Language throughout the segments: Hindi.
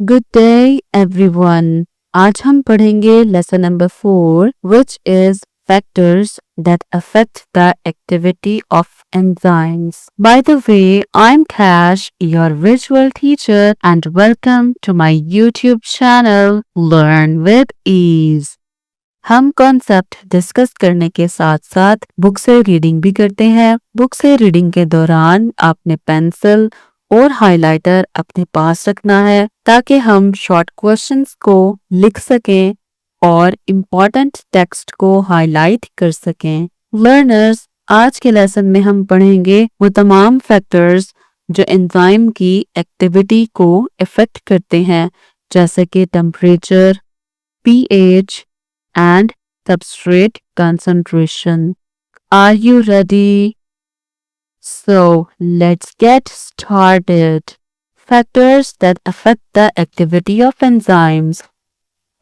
Good day everyone. आज हम पढ़ेंगे lesson number 4 which is factors that affect the activity of enzymes. By the way, I'm Cash, your visual teacher and welcome to my YouTube channel Learn with Ease. हम कॉन्सेप्ट डिस्कस करने के साथ साथ बुक से रीडिंग भी करते हैं। बुक से रीडिंग के दौरान आपने पेंसिल और हाइलाइटर अपने पास रखना है ताकि हम शॉर्ट क्वेश्चंस को लिख सकें और इम्पोर्टेंट टेक्स्ट को हाईलाइट कर सकें। लर्नर्स, आज के लेसन में हम पढ़ेंगे वो तमाम फैक्टर्स जो एंजाइम की एक्टिविटी को इफेक्ट करते हैं, जैसे कि temperature, pH and substrate concentration. Are you ready? So, let's get started. Factors that affect the activity of enzymes.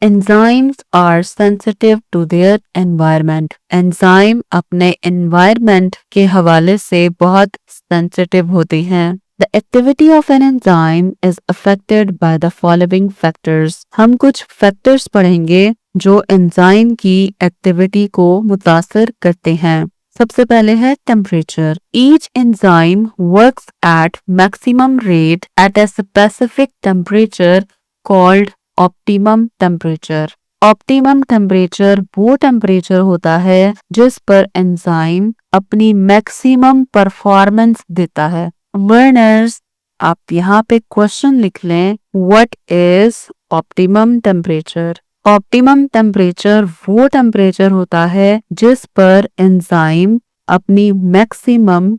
Enzymes are sensitive to their environment. Enzyme अपने environment के हवाले से बहुत sensitive होती हैं। The activity of an enzyme is affected by the following factors. हम कुछ factors पढ़ेंगे जो एंजाइम की एक्टिविटी को मुतासर करते हैं। सबसे पहले है temperature. Each enzyme works at maximum rate at a specific temperature called optimum temperature. Optimum temperature वो टेम्परेचर होता है जिस पर एंजाइम अपनी मैक्सिमम परफॉर्मेंस देता है। लर्नर्स, आप यहाँ पे क्वेश्चन लिख लें, what is optimum temperature? Optimum temperature वो टेम्परेचर होता है जिस पर एंजाइम अपनी मैक्सिमम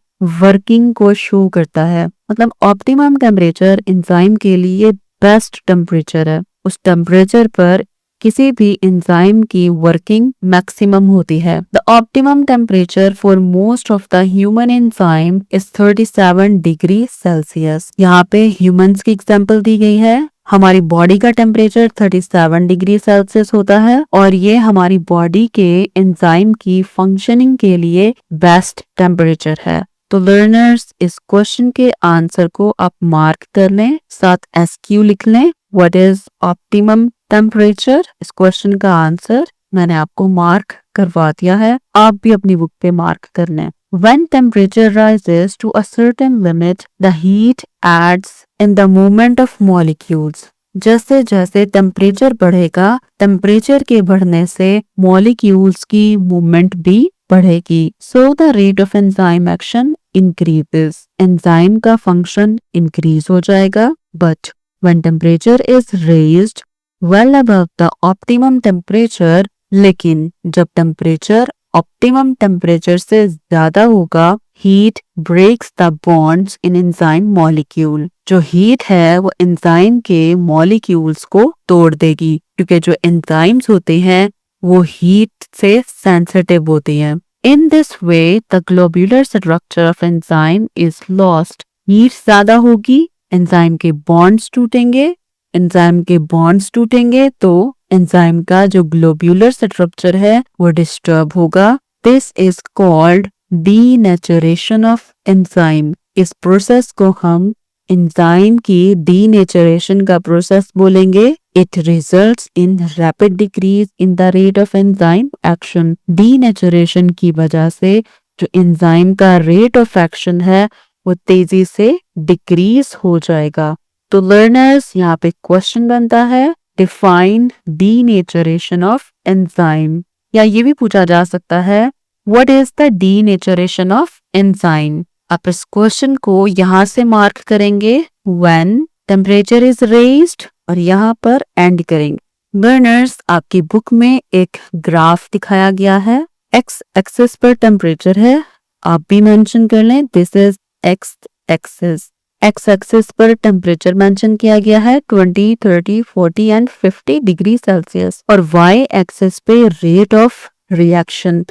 वर्किंग को शो करता है। मतलब ऑप्टिमम टेम्परेचर एंजाइम के लिए बेस्ट टेम्परेचर है। उस टेम्परेचर पर किसी भी एंजाइम की वर्किंग मैक्सिमम होती है। The optimum temperature for most of the human enzyme is 37 degree Celsius. यहाँ पे ह्यूमंस की एग्जांपल दी गई है। हमारी बॉडी का टेम्परेचर 37 डिग्री सेल्सियस होता है और ये हमारी बॉडी के एंजाइम की फंक्शनिंग के लिए बेस्ट टेम्परेचर है। तो लर्नर्स, इस क्वेश्चन के आंसर को आप मार्क कर लें, साथ एसक्यू लिख लें। What is optimum temperature? इस क्वेश्चन का आंसर मैंने आपको मार्क करवा दिया है, आप भी अपनी बुक पे मार्क कर लें। When temperature rises to a certain limit, the heat adds in the movement of molecules. जैसे जैसे टेम्परेचर बढ़ेगा, टेम्परेचर के बढ़ने से मॉलिक्यूल्स की मूवमेंट भी बढ़ेगी। So the rate of enzyme action increases. Enzyme का फंक्शन इंक्रीज हो जाएगा। But when temperature is raised well above the optimum temperature, लेकिन जब टेम्परेचर ऑप्टिमम टेम्परेचर से ज्यादा होगा, heat breaks the bonds in enzyme molecule. जो हीट है वो एंजाइम के मॉलिक्यूल्स को तोड़ देगी, क्योंकि जो एंजाइम्स होते हैं वो हीट से सेंसिटिव होती हैं। In this way the globular structure of enzyme is lost. Heat ज्यादा होगी, एंजाइम के बॉन्ड्स टूटेंगे। एंजाइम के बॉन्ड्स टूटेंगे तो एंजाइम का जो ग्लोब्यूलर स्ट्रक्चर है वो डिस्टर्ब होगा। This is called denaturation of enzyme. इस प्रोसेस को हम एंजाइम की डीनेचरेशन का प्रोसेस बोलेंगे। It results in rapid decrease in the rate of enzyme action. Denaturation की वजह से जो एंजाइम का रेट ऑफ एक्शन है वो तेजी से डिक्रीज हो जाएगा। तो लर्नर्स, यहाँ पे क्वेश्चन बनता है, डिफाइन डीनेचरेशन ऑफ एंजाइम। या ये भी पूछा जा सकता है, what is the denaturation of enzyme? आप इस क्वेश्चन को यहाँ से मार्क करेंगे, व्हेन टेम्परेचर इज रेज्ड, और यहाँ पर एंड करेंगे। लर्नर्स, आपकी बुक में एक ग्राफ दिखाया गया है। एक्स एक्सिस पर टेम्परेचर है, आप भी मेंशन कर लें, this is x axis. X axis पर टेम्परेचर मेंशन किया गया है 20, 30, 40 एंड 50 डिग्री सेल्सियस, और वाई एक्सिस पे रेट ऑफ रिएक्शन।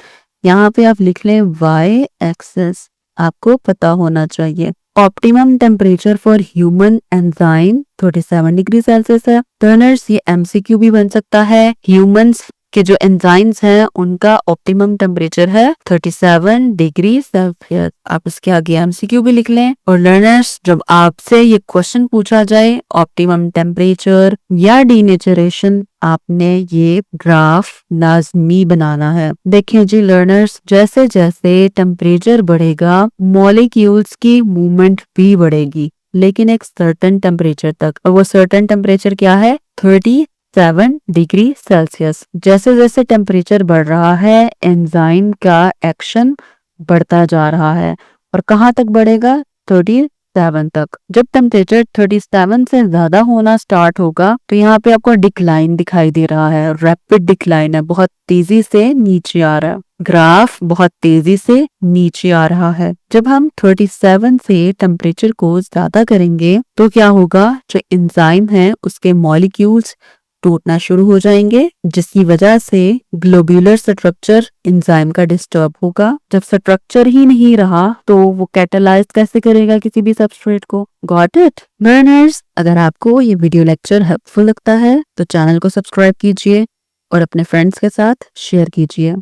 यहाँ पे आप लिख लें वाई एक्सिस, आपको पता होना चाहिए। Optimum temperature for human enzyme 37 degree Celsius है। टर्नर्स, ये एमसीक्यू भी बन सकता है। ह्यूमंस कि जो एंजाइम्स हैं उनका ऑप्टिमम टेम्परेचर है 37 डिग्री सेल्सियस। आप इसके आगे एमसीक्यू भी लिख लें। और लर्नर्स, जब आपसे ये क्वेश्चन पूछा जाए ऑप्टिमम टेम्परेचर या डीनेचरेशन, आपने ये ग्राफ लाजमी बनाना है। देखिए जी लर्नर्स, जैसे जैसे टेम्परेचर बढ़ेगा मॉलिक्यूल्स की मूवमेंट भी बढ़ेगी, लेकिन एक सर्टेन टेम्परेचर तक। और वो सर्टेन टेम्परेचर क्या है? 37 डिग्री सेल्सियस। जैसे जैसे टेम्परेचर बढ़ रहा है एंजाइम का एक्शन बढ़ता जा रहा है। और कहाँ तक बढ़ेगा? 37 तक। जब टेम्परेचर 37 से ज्यादा होना स्टार्ट होगा तो यहाँ पे आपको डिक्लाइन दिखाई दे रहा है। रैपिड डिक्लाइन है, बहुत तेजी से नीचे आ रहा है। ग्राफ बहुत तेजी से नीचे आ रहा है। जब हम 37 से टेम्परेचर को ज्यादा करेंगे तो क्या होगा? जो एंजाइम है उसके मॉलिक्यूल्स टूटना शुरू हो जाएंगे, जिसकी वजह से ग्लोब्यूलर स्ट्रक्चर एंजाइम का डिस्टर्ब होगा। जब स्ट्रक्चर ही नहीं रहा तो वो कैटालाइज कैसे करेगा किसी भी सबस्ट्रेट को? Got it learners? अगर आपको ये वीडियो लेक्चर हेल्पफुल लगता है तो चैनल को सब्सक्राइब कीजिए और अपने फ्रेंड्स के साथ शेयर कीजिए।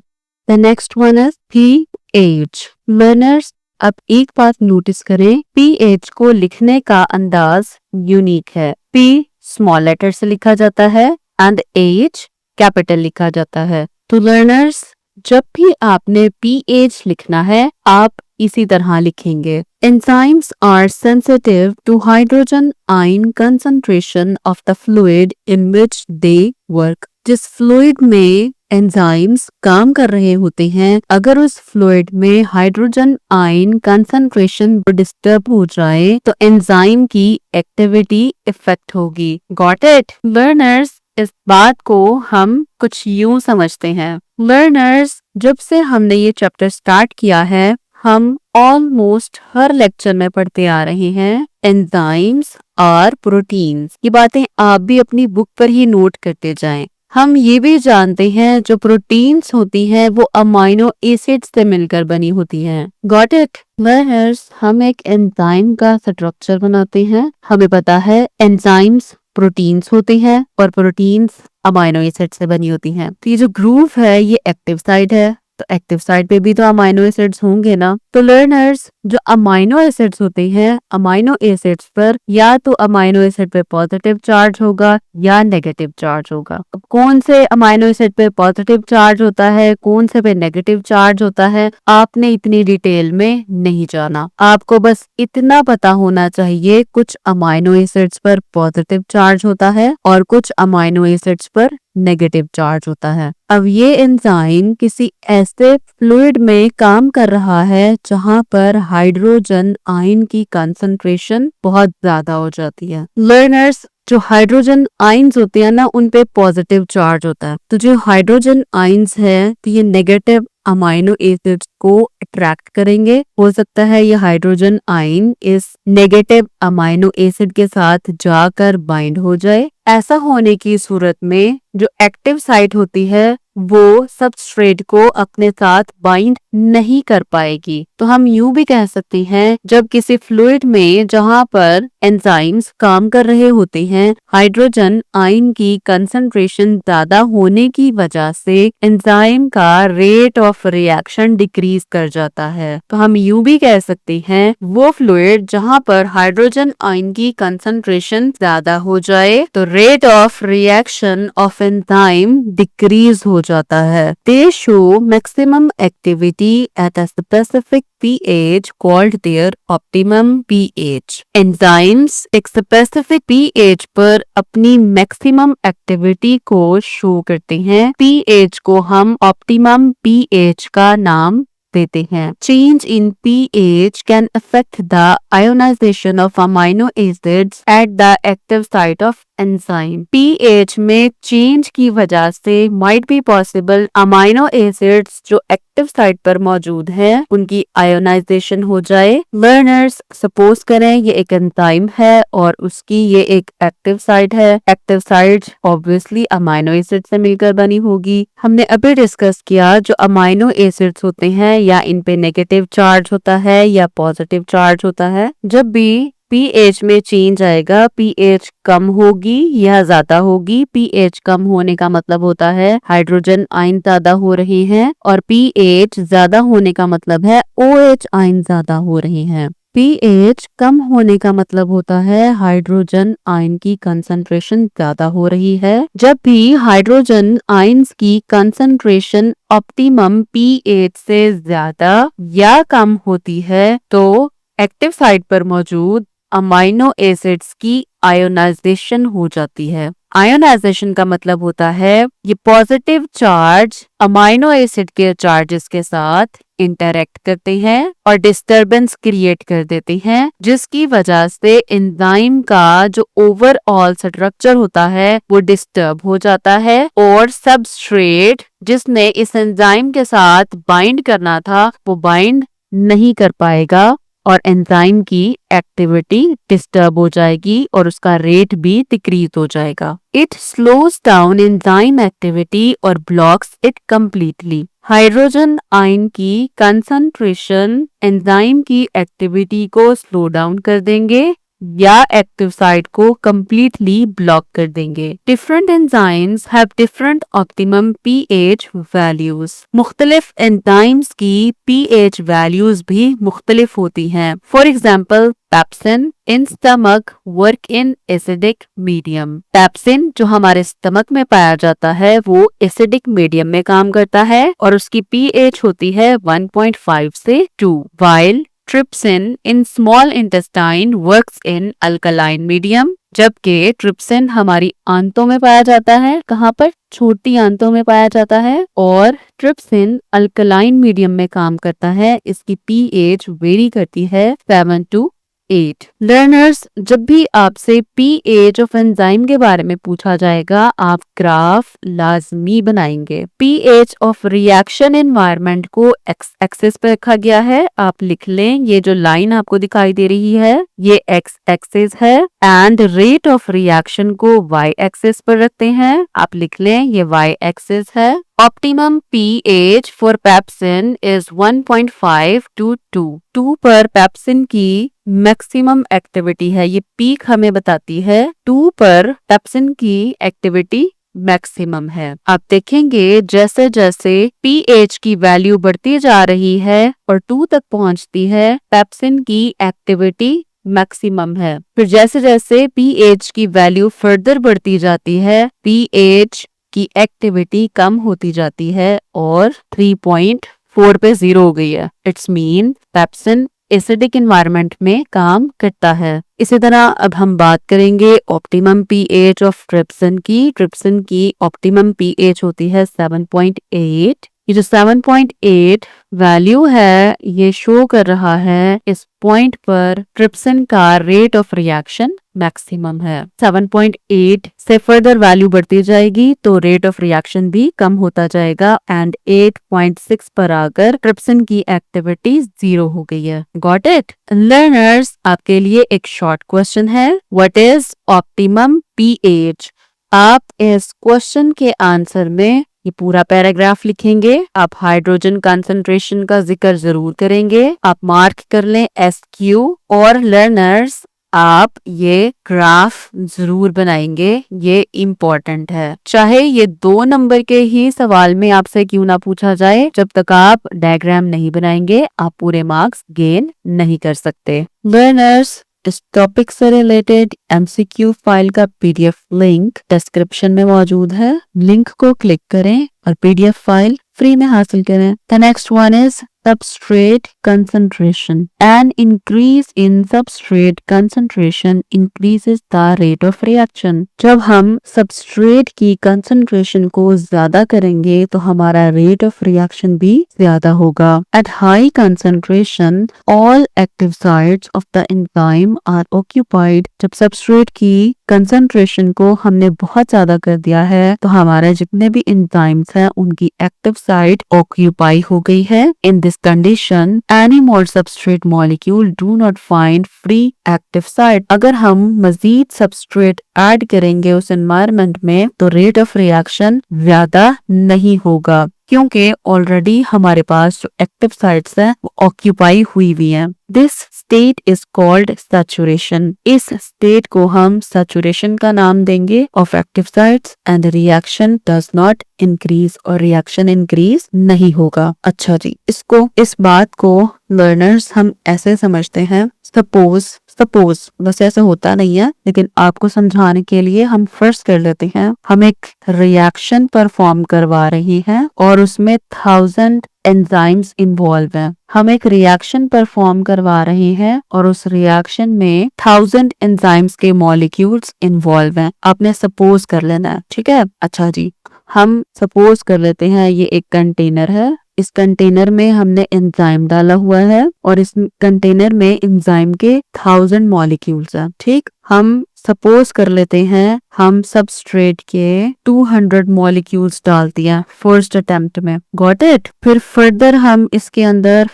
The next one is pH। Learners, अब एक बात नोटिस करें, pH को लिखने का अंदाज यूनिक है। P स्मॉल लेटर से लिखा जाता है एंड H कैपिटल लिखा जाता है। तो लर्नर्स, जब भी आपने pH लिखना है आप इसी तरह लिखेंगे। Enzymes are sensitive to hydrogen ion concentration of the fluid in which they work। जिस फ्लूइड में एंजाइम्स काम कर रहे होते हैं, अगर उस फ्लूइड में हाइड्रोजन आयन कंसंट्रेशन डिस्टर्ब हो जाए तो एंजाइम की एक्टिविटी इफेक्ट होगी। Got it learners? इस बात को हम कुछ यूं समझते हैं। लर्नर्स, जब से हमने ये चैप्टर स्टार्ट किया है हम ऑलमोस्ट हर लेक्चर में पढ़ते आ रहे हैं एंजाइम्स और प्रोटीन्स। ये बातें आप भी अपनी बुक पर ही नोट करते जाएं। हम ये भी जानते हैं जो प्रोटीन्स होती हैं वो अमाइनो एसिड्स से मिलकर बनी होती हैं। Got it learners? हम एक एंजाइम का स्ट्रक्चर बनाते हैं। हमें पता है एंजाइम्स प्रोटीन्स होते हैं और प्रोटीन्स अमाइनो एसिड से बनी होती हैं। तो ये जो ग्रूव है ये एक्टिव साइट है, तो एक्टिव साइट पे भी तो अमाइनो एसिड्स होंगे ना। तो लर्नर्स, जो अमाइनो एसिड्स होते हैं, अमाइनो एसिड्स पर या तो अमाइनो एसिड पे पॉजिटिव चार्ज होगा या नेगेटिव चार्ज होगा। अब कौन से अमाइनो एसिड पे पॉजिटिव चार्ज होता है, कौन से पे नेगेटिव चार्ज होता है, आपने इतनी डिटेल में नहीं जाना। आपको बस इतना पता होना चाहिए कुछ अमाइनो एसिड्स पर पॉजिटिव चार्ज होता है और कुछ अमाइनो एसिड्स पर नेगेटिव चार्ज होता है। अब ये एंजाइम किसी ऐसे फ्लूइड में काम कर रहा है जहां पर हाइड्रोजन आयन की कंसंट्रेशन बहुत ज्यादा हो जाती है। लर्नर्स, जो हाइड्रोजन आयन्स होते हैं ना उन पे पॉजिटिव चार्ज होता है। तो जो हाइड्रोजन आयन्स है तो ये नेगेटिव अमाइनो एसिड्स को अट्रैक्ट करेंगे। हो सकता है ये हाइड्रोजन आयन इस नेगेटिव अमाइनो एसिड के साथ जाकर बाइंड हो जाए। ऐसा होने की सूरत में जो एक्टिव साइट होती है वो सबस्ट्रेट को अपने साथ बाइंड नहीं कर पाएगी। तो हम यूं भी कह सकते हैं जब किसी फ्लूइड में जहां पर एंजाइम्स काम कर रहे होते हैं हाइड्रोजन आयन की कंसंट्रेशन ज्यादा होने की वजह से एंजाइम का रेट ऑफ रिएक्शन डिक्रीज कर जाता है। तो हम यूं भी कह सकते हैं वो फ्लूइड जहां पर हाइड्रोजन आयन की कंसंट्रेशन ज्यादा हो जाए तो rate of reaction of enzyme decrease हो जाता है। They show maximum activity at a specific pH called their optimum pH. Enzymes एक specific pH पर अपनी maximum activity को शो करते हैं। pH को हम optimum pH का नाम देते हैं। Change in pH can affect the ionization of amino acids at the active site of enzyme. pH में चेंज की वजह से might be possible amino acids जो एक्टिव साइट पर मौजूद हैं उनकी आयोनाइजेशन हो जाए। लर्नर्स, सपोज करें ये एक एंजाइम है और उसकी ये एक एक्टिव साइट है। Active site obviously amino acid से मिलकर बनी होगी। हमने अभी डिस्कस किया जो अमाइनो एसिड्स होते हैं या इन पे नेगेटिव चार्ज होता है या पॉजिटिव चार्ज होता है। जब भी पीएच में चेंज आएगा, पीएच कम होगी या ज्यादा होगी। पीएच कम होने का मतलब होता है हाइड्रोजन आयन ज्यादा हो रहे हैं, और पीएच ज्यादा होने का मतलब है ओएच आयन ज्यादा हो रहे हैं। पीएच कम होने का मतलब होता है हाइड्रोजन आयन की कंसंट्रेशन ज्यादा हो रही है। जब भी हाइड्रोजन आयंस की कंसंट्रेशन ऑप्टिमम पीएच से ज्यादा या कम होती है तो एक्टिव साइट पर मौजूद अमाइनो एसिड्स की आयोनाइजेशन हो जाती है। आयोनाइजेशन का मतलब होता है ये पॉजिटिव चार्ज अमाइनो एसिड के चार्जेस के साथ इंटरैक्ट करते हैं और डिस्टरबेंस क्रिएट कर देते हैं, जिसकी वजह से एंजाइम का जो ओवरऑल स्ट्रक्चर होता है वो डिस्टर्ब हो जाता है, और सबस्ट्रेट जिसने इस एंजाइम के साथ बाइंड करना था वो बाइंड नहीं कर पाएगा और एंजाइम की एक्टिविटी डिस्टर्ब हो जाएगी और उसका रेट भी डिक्रीज हो जाएगा। It slows down enzyme activity और blocks it completely. Hydrogen ion की कंसंट्रेशन एंजाइम की एक्टिविटी को स्लो डाउन कर देंगे या एक्टिव साइट को कंप्लीटली ब्लॉक कर देंगे। Different enzymes have different optimum pH values. मुख्तलिफ एंजाइम्स की पीएच वैल्यूज भी मुख्तलिफ होती हैं। For example pepsin in stomach work in acidic medium. Pepsin जो हमारे स्टमक में पाया जाता है वो एसिडिक मीडियम में काम करता है और उसकी पीएच होती है 1.5 से 2, while trypsin in small intestine works in alkaline medium. जबकि ट्रिप्सिन हमारी आंतों में पाया जाता है, कहाँ पर? छोटी आंतों में पाया जाता है, और ट्रिप्सिन अल्कलाइन मीडियम में काम करता है। इसकी पीएच वेरी करती है 7 to 8। लर्नर्स, जब भी आपसे पीएच ऑफ एंजाइम के बारे में पूछा जाएगा आप ग्राफ लाजमी बनाएंगे। पीएच ऑफ रिएक्शन एनवायरनमेंट को एक्स एक्सिस पर रखा गया है, आप लिख लें। ये जो लाइन आपको दिखाई दे रही है ये एक्स एक्सिस है, एंड रेट ऑफ रिएक्शन को वाई एक्सिस पर रखते हैं, आप लिख लें ये वाई एक्सिस है। Optimum pH for pepsin is 1.5 to 2। 2 पर पेप्सिन की मैक्सिमम एक्टिविटी है, ये पीक हमें बताती है। 2 पर पेप्सिन की एक्टिविटी मैक्सिमम है। आप देखेंगे जैसे जैसे पीएच की वैल्यू बढ़ती जा रही है और 2 तक पहुंचती है, पेप्सिन की एक्टिविटी मैक्सिमम है। फिर जैसे जैसे पीएच की वैल्यू फर्दर बढ़ती जाती है, पीएच की एक्टिविटी कम होती जाती है और 3.4 पे 0 हो गई है। It's mean pepsin acidic environment में काम करता है। इसी तरह अब हम बात करेंगे ऑप्टिमम पीएच ऑफ ट्रिप्सिन की। ट्रिप्सिन की ऑप्टिमम पीएच होती है 7.8। ये जो 7.8 वैल्यू है ये शो कर रहा है इस पॉइंट पर ट्रिप्सिन का रेट ऑफ रिएक्शन मैक्सिमम है। 7.8 से फर्दर वैल्यू बढ़ती जाएगी तो रेट ऑफ रिएक्शन भी कम होता जाएगा, एंड 8.6 पर आकर ट्रिप्सिन की एक्टिविटी 0 हो गई है। Got it? लर्नर्स, आपके लिए एक शॉर्ट क्वेश्चन है, व्हाट इज ऑप्टिमम पीएच? आप इस क्वेश्चन के आंसर में ये पूरा पैराग्राफ लिखेंगे। आप हाइड्रोजन कंसंट्रेशन का जिक्र जरूर करेंगे, आप मार्क कर लें SQ। और लर्नर्स, आप ये ग्राफ जरूर बनाएंगे, ये इम्पोर्टेंट है। चाहे ये 2 नंबर के ही सवाल में आपसे क्यों ना पूछा जाए, जब तक आप डायग्राम नहीं बनाएंगे आप पूरे मार्क्स गेन नहीं कर सकते। लर्नर्स, इस टॉपिक से रिलेटेड MCQ फाइल का PDF लिंक डिस्क्रिप्शन में मौजूद है, लिंक को क्लिक करें और PDF फाइल फ्री में हासिल करें। The next one is substrate concentration. An increase in substrate concentration increases the rate of reaction. जब हम substrate की concentration को ज्यादा करेंगे तो हमारा rate of reaction भी ज्यादा होगा। At high concentration, all active sites of the enzyme are occupied. जब substrate की concentration को हमने बहुत ज्यादा कर दिया है तो हमारे जितने भी enzymes हैं उनकी active site occupy हो गई है। In this condition, any more substrate molecule do not find free active site. अगर हम मजीद substrate ऐड करेंगे उस environment में तो rate of reaction ज्यादा नहीं होगा। क्योंकि ऑलरेडी हमारे पास जो एक्टिव साइट्स है वो ऑक्यूपाई हुई हुई हैं। This state is called saturation. इस स्टेट को हम सैचुरेशन का नाम देंगे of active sites and reaction does not increase, और रिएक्शन इंक्रीज नहीं होगा। अच्छा जी, इस बात को लर्नर्स हम ऐसे समझते हैं, सपोज बस ऐसे होता नहीं है, लेकिन आपको समझाने के लिए हम फर्स्ट कर लेते हैं। हम एक रिएक्शन परफॉर्म करवा रही हैं और उसमें 1000 एंजाइम्स इन्वॉल्व हैं। हम एक रिएक्शन परफॉर्म करवा रहे हैं और उस रिएक्शन में 1000 एंजाइम्स के मॉलिक्यूल्स इन्वॉल्व हैं। आपने सपोज कर लेना है, ठीक है। अच्छा जी, हम सपोज कर लेते हैं ये एक कंटेनर है। इस कंटेनर में हमने एंजाइम डाला हुआ है और इस कंटेनर में एंजाइम के 1000 मॉलिक्यूल्स हैं। ठीक, हम सपोज कर लेते हैं हम सबस्ट्रेट के 200 मॉलिक्यूल्स डालती हैं फर्स्ट अटेम्प्ट में। Got it. फिर फर्दर हम इसके अंदर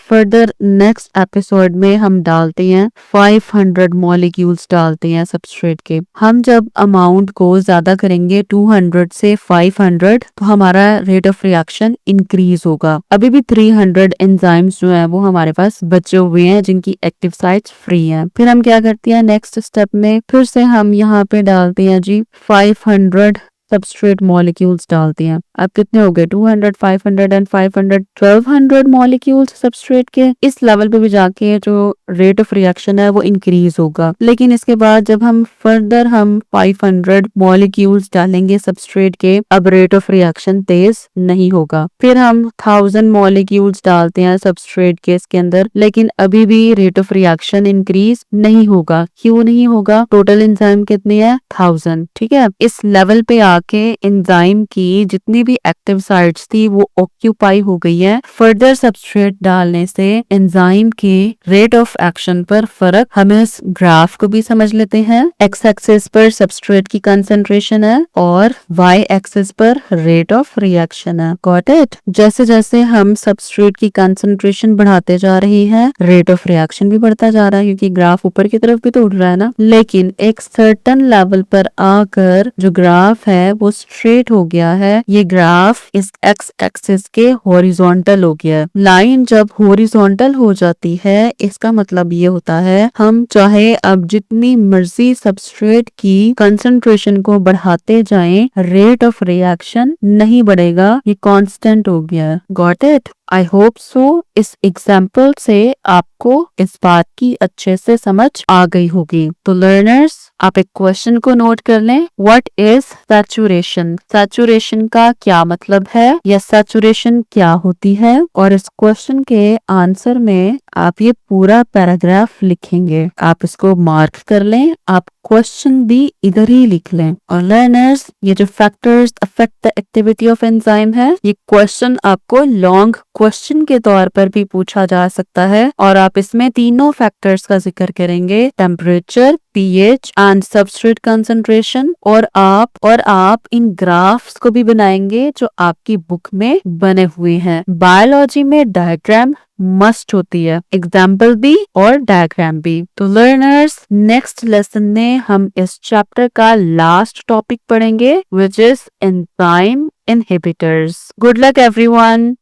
नेक्स्ट एपिसोड में हम डालते हैं 500 मॉलिक्यूल्स डालते हैं सबस्ट्रेट के। हम जब अमाउंट को ज्यादा करेंगे 200 से 500 तो हमारा रेट ऑफ रिएक्शन इंक्रीज होगा। अभी भी 300 एंजाइम्स जो है वो हमारे पास बचे हुए हैं जिनकी एक्टिव साइट्स फ्री हैं। फिर हम क्या करते हैं नेक्स्ट स्टेप में, फिर से हम यहाँ पे डालते हैं जी 500 सबस्ट्रेट मॉलिक्यूल्स डालते हैं। अब कितने हो गए 200, 500 एंड 500 1200 मॉलिक्यूल्स सबस्ट्रेट के। इस लेवल पे भी जाके जो रेट ऑफ रिएक्शन है वो इंक्रीज होगा। लेकिन इसके बाद जब हम फर्दर 500 मॉलिक्यूल्स डालेंगे सबस्ट्रेट के, अब रेट ऑफ रिएक्शन तेज नहीं होगा। फिर हम 1000 मॉलिक्यूल्स डालते हैं सबस्ट्रेट के इसके अंदर, लेकिन अभी भी रेट ऑफ रिएक्शन इंक्रीज नहीं होगा। क्यों नहीं होगा? टोटल एंजाइम कितनी है 1000। ठीक है, इस लेवल पे आके एंजाइम की जितनी भी एक्टिव साइट्स थी वो ऑक्यूपाई हो गई है। फर्दर सबस्ट्रेट डालने से एंजाइम के रेट ऑफ एक्शन पर फर्क। हमें इस ग्राफ को भी समझ लेते हैं। एक्स एक्सिस पर सबस्ट्रेट की कंसंट्रेशन है और वाई एक्सिस पर रेट ऑफ रिएक्शन है। Got it. जैसे जैसे हम सबस्ट्रेट की कंसंट्रेशन बढ़ाते जा रही है, रेट ऑफ रिएक्शन भी बढ़ता जा रहा है, क्योंकि ग्राफ ऊपर की तरफ भी तो उड़ रहा है ना। लेकिन एक सर्टन लेवल पर आकर जो ग्राफ है वो स्ट्रेट हो गया है। ये ग्राफ इस एक्स एक्सिस के हॉरिजॉन्टल हो गया है। लाइन जब हॉरिजॉन्टल हो जाती है इसका मतलब ये होता है हम चाहे अब जितनी मर्जी सबस्ट्रेट की कंसंट्रेशन को बढ़ाते जाएं, रेट ऑफ रिएक्शन नहीं बढ़ेगा, ये कांस्टेंट हो गया है। Got it. I hope so इस एग्जाम्पल से आपको इस बात की अच्छे से समझ आ गई होगी। तो लर्नर्स, आप एक क्वेश्चन को नोट कर लें। What is saturation? सैचुरेशन का क्या मतलब है या सैचुरेशन क्या होती है? और इस क्वेश्चन के आंसर में आप ये पूरा पैराग्राफ लिखेंगे। आप इसको मार्क कर लें, आप क्वेश्चन भी इधर ही लिख लें। और लर्नर्स, ये जो factors affect the activity of enzyme है, ये क्वेश्चन आपको लॉन्ग क्वेश्चन के तौर पर भी पूछा जा सकता है और आप इसमें तीनों फैक्टर्स का जिक्र करेंगे, temperature, pH and substrate concentration. और आप इन ग्राफ्स को भी बनाएंगे जो आपकी बुक में बने हुए हैं। बायोलॉजी में डायग्राम मस्ट होती है, एग्जाम्पल भी और डायग्राम भी। तो लर्नर्स, नेक्स्ट लेसन में हम इस चैप्टर का लास्ट टॉपिक पढ़ेंगे, which is enzyme inhibitors. Good luck everyone.